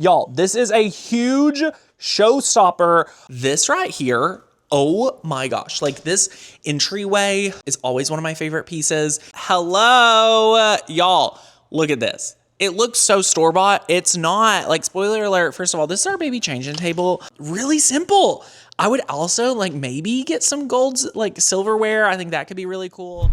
Y'all, this is a huge showstopper. This right here, oh my gosh, like this entryway is always one of my favorite pieces. Hello, y'all, look at this. It looks so store-bought. It's not. Like, spoiler alert, first of all, this is our baby changing table. Really simple. I would also like maybe get some gold, like silverware. I think that could be really cool.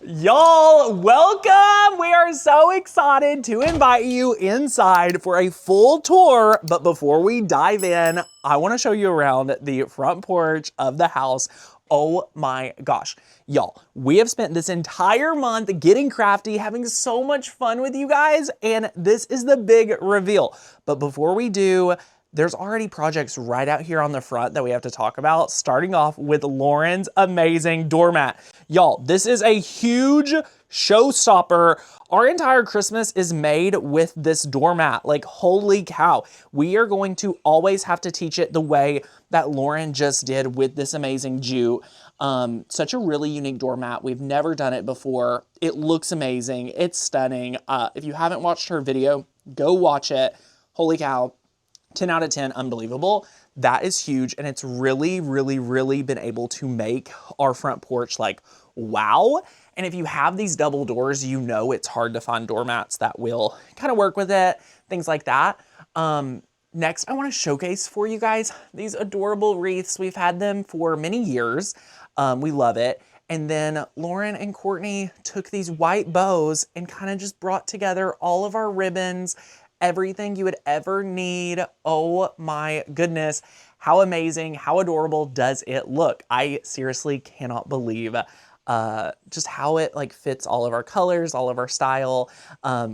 Y'all, welcome. We are so excited to invite you inside for a full tour. But before we dive in, I want to show you around the front porch of the house. Oh my gosh. Y'all, we have spent this entire month getting crafty, having so much fun with you guys, and this is the big reveal. But before we do, there's already projects right out here on the front that we have to talk about, starting off with Lauren's amazing doormat. Y'all, this is a huge showstopper. Our entire Christmas is made with this doormat. Like, holy cow. We are going to always have to teach it the way that Lauren just did with this amazing jute. Such a really unique doormat. We've never done it before. It looks amazing. It's stunning. If you haven't watched her video, go watch it. Holy cow. 10 out of 10, unbelievable. That is huge, and it's really been able to make our front porch like, wow. And if you have these double doors, you know it's hard to find doormats that will kind of work with it, things like that. Next, I want to showcase for you guys these adorable wreaths. We've had them for many years. We love it. And then Lauren and Courtney took these white bows and kind of just brought together all of our ribbons, everything you would ever need. Oh my goodness. How amazing, how adorable does it look? I seriously cannot believe just how it like fits all of our colors, all of our style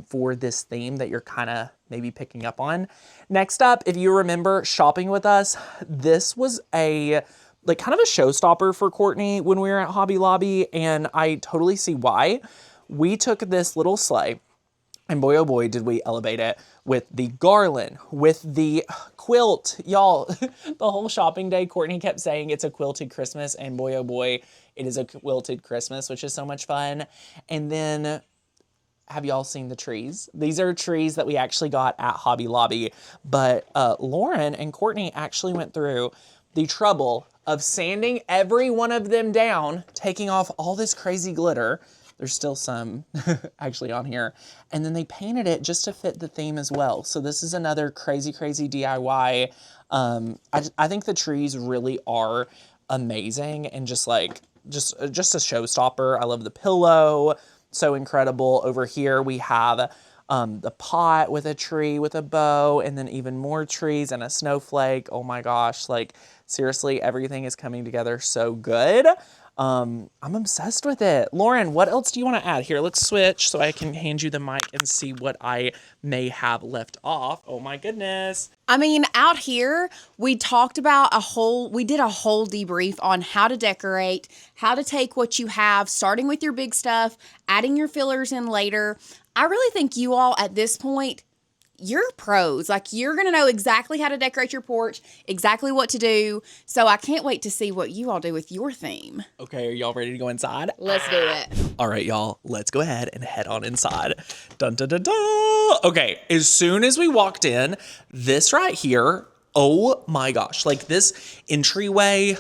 for this theme that you're kind of maybe picking up on. Next up, if you remember shopping with us, this was a like kind of a showstopper for Courtney when we were at Hobby Lobby, and I totally see why. We took this little sleigh, and boy, oh boy, did we elevate it with the garland, with the quilt. Y'all, the whole shopping day, Courtney kept saying it's a quilted Christmas, and boy, oh boy, it is a quilted Christmas, which is so much fun. And then, have y'all seen the trees? These are trees that we actually got at Hobby Lobby, but Lauren and Courtney actually went through the trouble of sanding every one of them down, taking off all this crazy glitter. There's still some actually on here. And then they painted it just to fit the theme as well. So this is another crazy DIY. I think the trees really are amazing and just a showstopper. I love the pillow. So incredible. Over here we have the pot with a tree with a bow, and then even more trees and a snowflake. Oh my gosh, like seriously, everything is coming together so good. I'm obsessed with it. Lauren, what else do you want to add? Here, let's switch so I can hand you the mic and see what I may have left off. Oh my goodness. I mean, out here, we talked about we did a whole debrief on how to decorate, how to take what you have, starting with your big stuff, adding your fillers in later. I really think you all at this point, you're pros. Like, you're going to know exactly how to decorate your porch, exactly what to do. So I can't wait to see what you all do with your theme. Okay, are y'all ready to go inside? Let's do it. All right, y'all, let's go ahead and head on inside. Dun, dun, dun, dun. Okay, as soon as we walked in, this right here, oh my gosh, like this entryway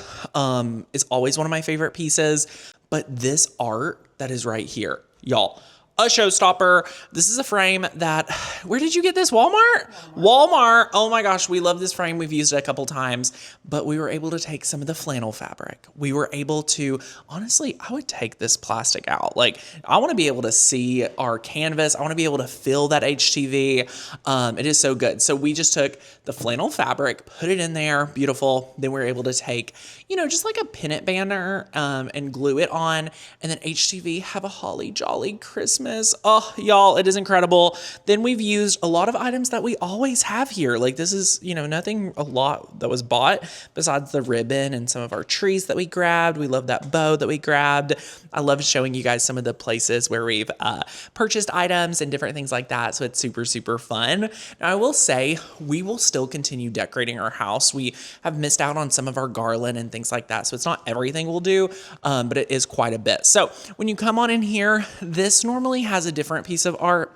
is always one of my favorite pieces, but this art that is right here, y'all, a showstopper. This is a frame that, where did you get this? Walmart. Oh my gosh, we love this frame. We've used it a couple times, but we were able to take some of the flannel fabric. We were able to, honestly, I would take this plastic out. Like, I want to be able to see our canvas. I want to be able to feel that HTV. It is so good. So we just took the flannel fabric, put it in there, beautiful. Then we were able to take, just like a pennant banner and glue it on, and then HTV, have a holly jolly Christmas. Oh, y'all, it is incredible. Then we've used a lot of items that we always have here. Like, this is, nothing a lot that was bought besides the ribbon and some of our trees that we grabbed. We love that bow that we grabbed. I love showing you guys some of the places where we've purchased items and different things like that. So it's super fun. Now, I will say we will still continue decorating our house. We have missed out on some of our garland and things like that. So it's not everything we'll do, but it is quite a bit. So when you come on in here, this normally normally has a different piece of art.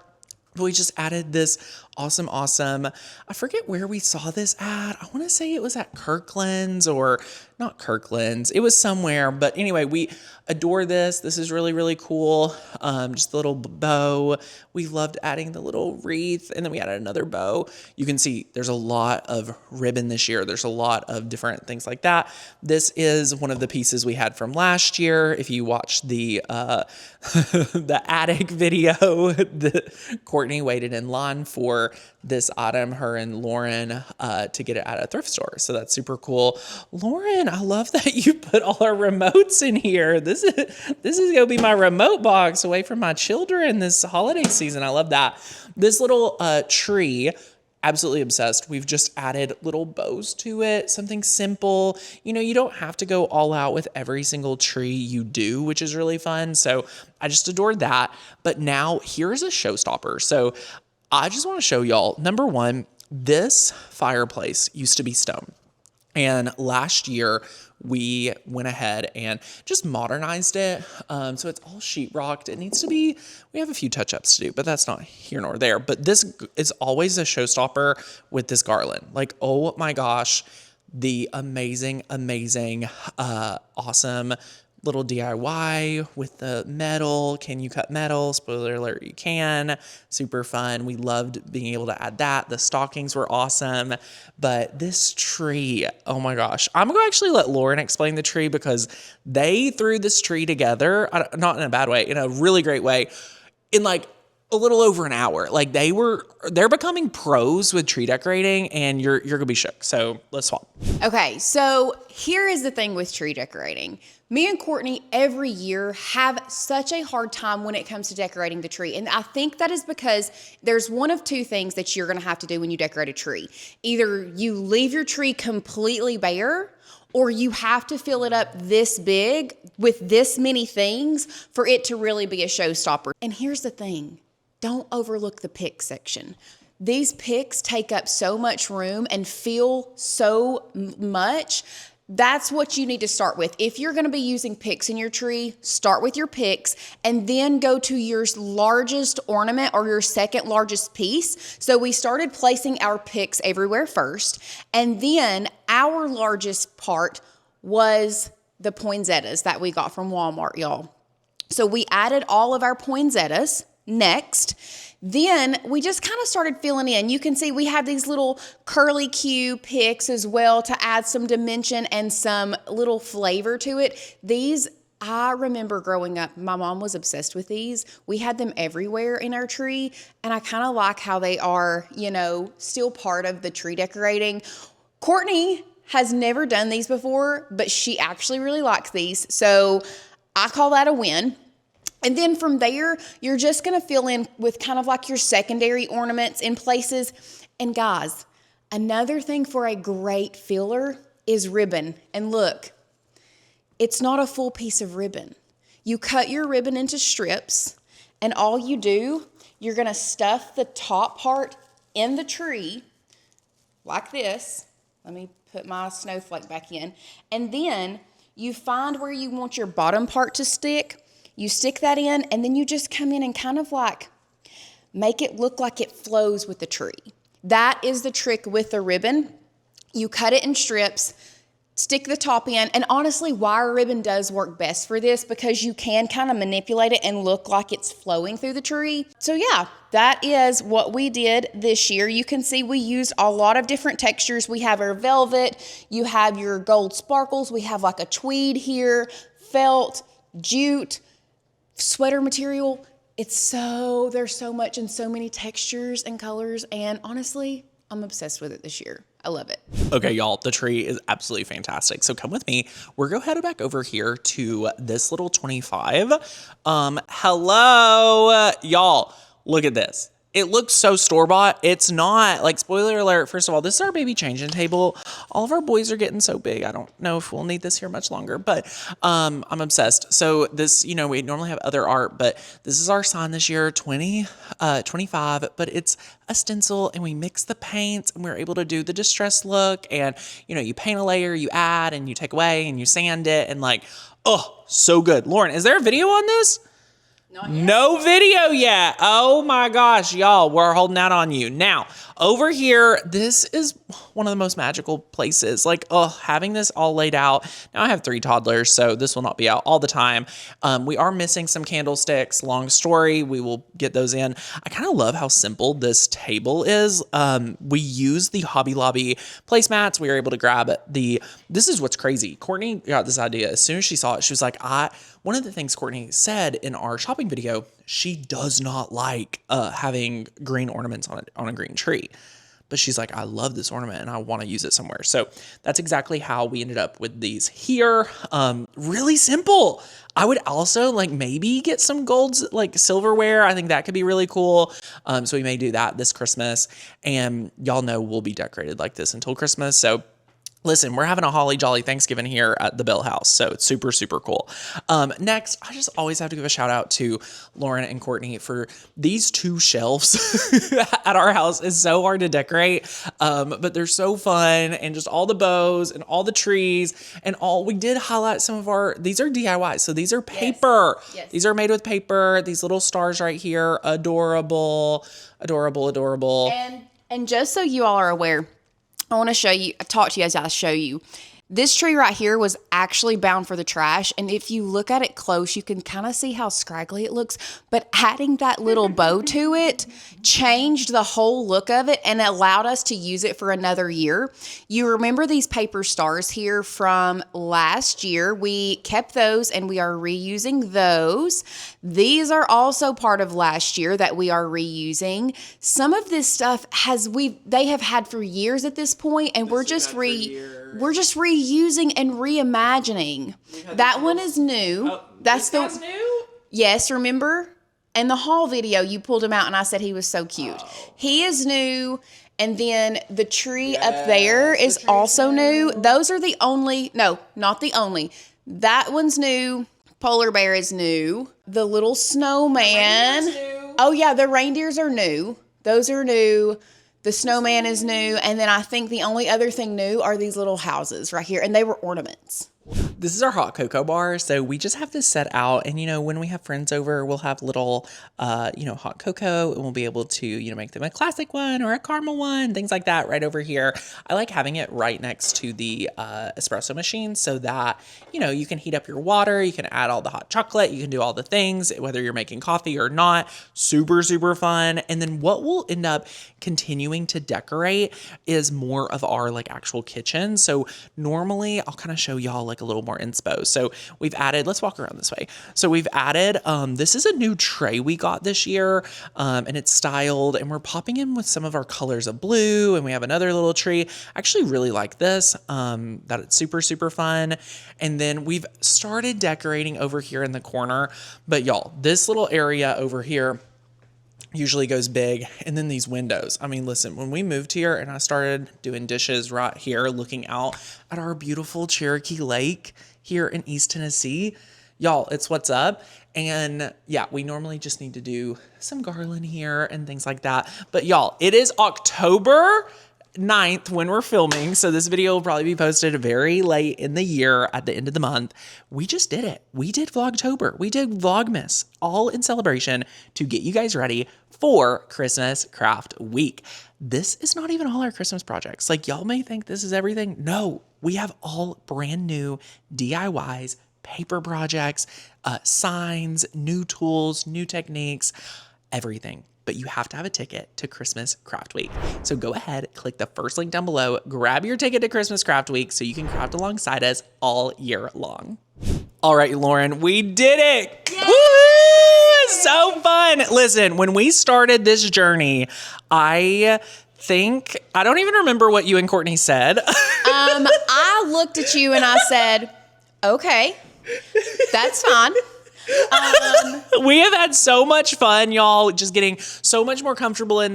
We just added this awesome, I forget where we saw this at. I want to say it was at Kirkland's or not Kirkland's. It was somewhere. But anyway, we adore this. This is really, really cool. Just a little bow. We loved adding the little wreath, and then we added another bow. You can see there's a lot of ribbon this year. There's a lot of different things like that. This is one of the pieces we had from last year. If you watched the the attic video, Courtney waited in line for this item, her and Lauren, to get it at a thrift store. So that's super cool. Lauren, I love that you put all our remotes in here. This is gonna be my remote box away from my children this holiday season. I love that. This little tree, absolutely obsessed. We've just added little bows to it, something simple. You know, you don't have to go all out with every single tree you do, which is really fun. So I just adored that. But now here's a showstopper. So I just want to show y'all, number one, this fireplace used to be stone. And last year we went ahead and just modernized it. So it's all sheetrocked. It needs to be, we have a few touch-ups to do, but that's not here nor there. But this is always a showstopper with this garland. Like, oh my gosh, the amazing, awesome little DIY with the metal. Can you cut metal? Spoiler alert, you can. Super fun. We loved being able to add that. The stockings were awesome. But this tree, oh my gosh. I'm going to actually let Lauren explain the tree because they threw this tree together, not in a bad way, in a really great way, in like a little over an hour. Like they're becoming pros with tree decorating, and you're going to be shook. So let's swap. Okay, so here is the thing with tree decorating. Me and Courtney every year have such a hard time when it comes to decorating the tree. And I think that is because there's one of two things that you're gonna have to do when you decorate a tree. Either you leave your tree completely bare, or you have to fill it up this big with this many things for it to really be a showstopper. And here's the thing, don't overlook the pick section. These picks take up so much room and feel so much. That's what you need to start with. If you're going to be using picks in your tree, start with your picks and then go to your largest ornament or your second largest piece. So we started placing our picks everywhere first. And then our largest part was the poinsettias that we got from Walmart, y'all. So we added all of our poinsettias next. Then we just kind of started filling in. You can see we have these little curly Q picks as well to add some dimension and some little flavor to it. These, I remember growing up, my mom was obsessed with these. We had them everywhere in our tree, and I kind of like how they are, you know, still part of the tree decorating. Courtney has never done these before, but she actually really likes these. So I call that a win. And then from there, you're just going to fill in with kind of like your secondary ornaments in places. And guys, another thing for a great filler is ribbon. And look, it's not a full piece of ribbon. You cut your ribbon into strips, and all you do, you're going to stuff the top part in the tree like this. Let me put my snowflake back in. And then you find where you want your bottom part to stick. You stick that in, and then you just come in and kind of like make it look like it flows with the tree. That is the trick with the ribbon. You cut it in strips, stick the top in, and honestly, wire ribbon does work best for this because you can kind of manipulate it and look like it's flowing through the tree. So yeah, that is what we did this year. You can see we used a lot of different textures. We have our velvet, you have your gold sparkles, we have like a tweed here, felt, jute, sweater material. There's so much and so many textures and colors, and honestly, I'm obsessed with it this year. I love it. Okay, y'all, the tree is absolutely fantastic. So come with me. We're going to head back over here to this little 25. Hello, y'all. Look at this. It looks so store-bought. It's not. Like, spoiler alert, first of all, this is our baby changing table. All of our boys are getting so big. I don't know if we'll need this here much longer, but I'm obsessed. So this, you know, we normally have other art, but this is our sign this year, 25, but it's a stencil, and we mix the paints, and we're able to do the distressed look, and, you know, you paint a layer, you add, and you take away, and you sand it, and like, oh, so good. Lauren, is there a video on this? No video yet. Oh my gosh, y'all, we're holding out on you. Now, over here, this is one of the most magical places. Like, having this all laid out. Now I have 3 toddlers, so this will not be out all the time. We are missing some candlesticks. Long story, we will get those in. I kind of love how simple this table is. We use the Hobby Lobby placemats. We were able to grab this is what's crazy. Courtney got this idea. As soon as she saw it, she was like, one of the things Courtney said in our shopping video, she does not like having green ornaments on a green tree. But she's like, I love this ornament and I want to use it somewhere. So that's exactly how we ended up with these here. Really simple. I would also like maybe get some golds, like silverware. I think that could be really cool. So we may do that this Christmas. And y'all know we'll be decorated like this until Christmas. So listen, we're having a holly jolly Thanksgiving here at the Bill house, so it's super, super cool. Next, I just always have to give a shout out to Lauren and Courtney for these 2 shelves at our house. It's so hard to decorate, but they're so fun, and just all the bows and all the trees and all. We did highlight some of these are DIY, so these are paper. Yes. These are made with paper. These little stars right here, adorable, adorable, adorable. And just so you all are aware, I want to talk to you as I show you. This tree right here was actually bound for the trash. And if you look at it close, you can kind of see how scraggly it looks. But adding that little bow to it changed the whole look of it and allowed us to use it for another year. You remember these paper stars here from last year. We kept those and we are reusing those. These are also part of last year that we are reusing. Some of this stuff they have had for years at this point, and we're just reusing and reimagining. That one is new. Oh, that's new? Yes, remember? In the haul video, you pulled him out and I said he was so cute. Oh. He is new. And then the tree up there is also new. Those are the only, no, not the only. That one's new. Polar bear is new. The little snowman. Oh yeah, the reindeers are new. Those are new. The snowman is new. And then I think the only other thing new are these little houses right here. And they were ornaments. This is our hot cocoa bar, so we just have this set out, and, when we have friends over, we'll have little, hot cocoa, and we'll be able to, make them a classic one or a caramel one, things like that right over here. I like having it right next to the espresso machine so that, you can heat up your water, you can add all the hot chocolate, you can do all the things, whether you're making coffee or not. Super, super fun. And then what we'll end up continuing to decorate is more of our, actual kitchen. So normally I'll kind of show y'all, a little more inspo. So we've added, let's walk around this way. So we've added, this is a new tray we got this year, and it's styled, and we're popping in with some of our colors of blue, and we have another little tree. I actually really like this, that it's super, super fun. And then we've started decorating over here in the corner, but y'all, this little area over here usually goes big. And then these windows. I mean, listen, when we moved here and I started doing dishes right here, looking out at our beautiful Cherokee Lake here in East Tennessee, y'all, it's what's up. And yeah, we normally just need to do some garland here and things like that. But y'all, it is October 9th when we're filming, so this video will probably be posted very late in the year at the end of the month. We just did it. We did Vlogtober. We did Vlogmas, all in celebration to get you guys ready for Christmas Craft Week. This is not even all our Christmas projects. Y'all may think this is everything. No, we have all brand new DIYs, paper projects, signs, new tools, new techniques, everything. But you have to have a ticket to Christmas Craft Week. So go ahead, click the first link down below, grab your ticket to Christmas Craft Week so you can craft alongside us all year long. All right, Lauren, we did it. Yay! Woo! So fun. Listen, when we started this journey, I don't even remember what you and Courtney said. I looked at you and I said, okay, that's fine. We have had so much fun, y'all, just getting so much more comfortable in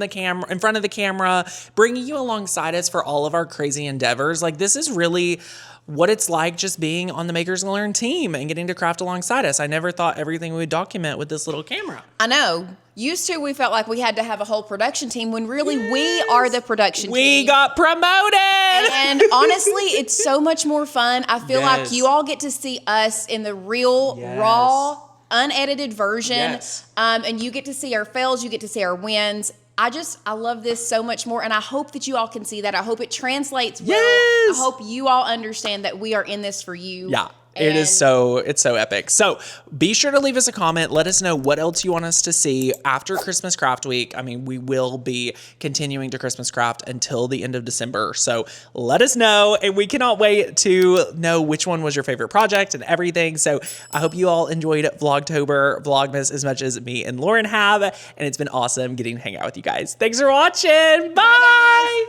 front of the camera, bringing you alongside us for all of our crazy endeavors. This is really what it's like just being on the Makers and Learn team and getting to craft alongside us. I never thought everything we would document with this little camera. I know. Used to, we felt like we had to have a whole production team when really we are the production team. We got promoted! And honestly, it's so much more fun. I feel like you all get to see us in the real, raw unedited version. Yes. And you get to see our fails, you get to see our wins. I love this so much more, and I hope that you all can see that. I hope it translates well. Yes. I hope you all understand that we are in this for you. Yeah. It's so epic. So be sure to leave us a comment. Let us know what else you want us to see after Christmas Craft Week. I mean, we will be continuing to Christmas Craft until the end of December. So let us know, and we cannot wait to know which one was your favorite project and everything. So I hope you all enjoyed Vlogtober, Vlogmas as much as me and Lauren have. And it's been awesome getting to hang out with you guys. Thanks for watching. Bye.